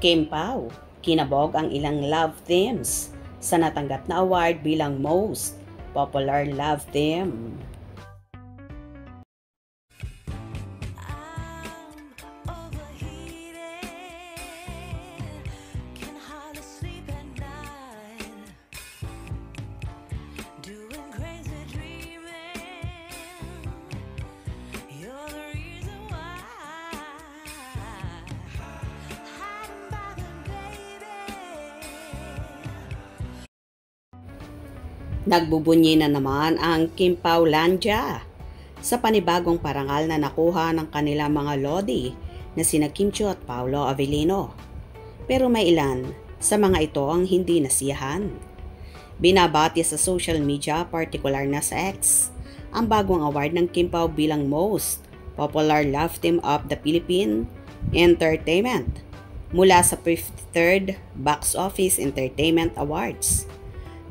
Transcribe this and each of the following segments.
Kim Pao, kinabog ang ilang love themes sa natanggap na award bilang Most Popular Love Theme. Nagbubunyi na naman ang Kim Pao Landia sa panibagong parangal na nakuha ng kanilang mga lodi na sina Kim Chiu at Paolo Avellino. Pero may ilan sa mga ito ang hindi nasiyahan. Binabati sa social media, partikular na sa X, ang bagong award ng Kim Pao bilang Most Popular Love Team of the Philippine Entertainment mula sa 53rd Box Office Entertainment Awards.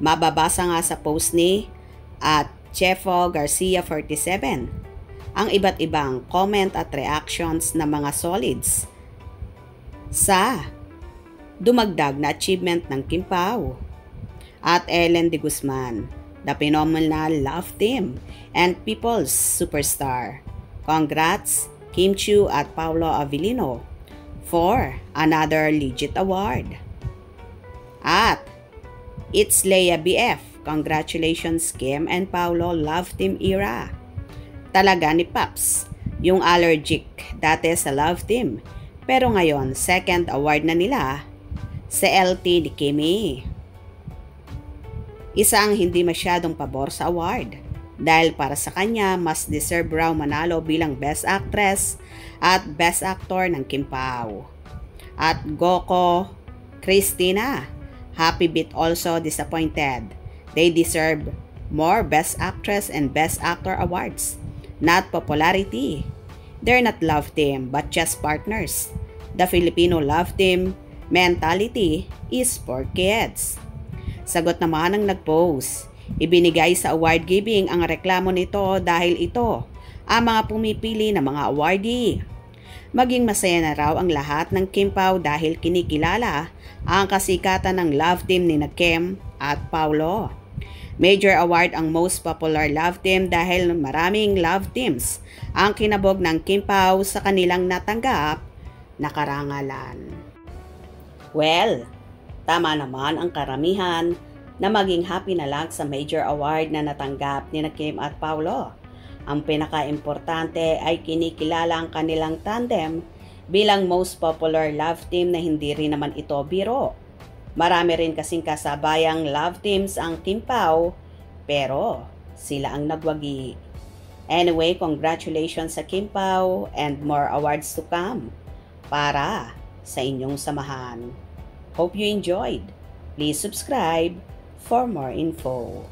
Mababasa nga sa post ni at Chefo Garcia 47 ang iba't ibang comment at reactions ng mga solids sa dumagdag na achievement ng Kim Pao. At Ellen de Guzman, the phenomenal love team and people's superstar. Congrats Kim Chiu at Paolo Avellino for another legit award. At It's Leia BF, congratulations Kim and Paolo love team era. Talaga ni Paps, yung allergic dati sa love team, pero ngayon second award na nila sa LT ni Kimi. Isa ang hindi masyadong pabor sa award dahil para sa kanya mas deserve raw manalo bilang Best Actress at Best Actor ng Kim Pao. At Goko Christina, happy bit also disappointed. They deserve more Best Actress and Best Actor awards, not popularity. They're not love team but just partners. The Filipino love team mentality is for kids. Sagot naman ng nag-post, ibinigay sa award giving ang reklamo nito dahil ito ang mga pumipili ng mga awardee. Maging masaya na raw ang lahat ng Kim Pao dahil kinikilala ang kasikatan ng love team ni Kim at Paolo. Major award ang Most Popular Love Team dahil maraming love teams ang kinabog ng Kim Pao sa kanilang natanggap na karangalan. Well, tama naman ang karamihan na maging happy na lang sa major award na natanggap ni Kim at Paolo. Ang pinaka-importante ay kinikilala ang kanilang tandem bilang Most Popular Love Team na hindi rin naman ito biro. Marami rin kasing kasabayang love teams ang Kim Pao, pero sila ang nagwagi. Anyway, congratulations sa Kim Pao and more awards to come para sa inyong samahan. Hope you enjoyed. Please subscribe for more info.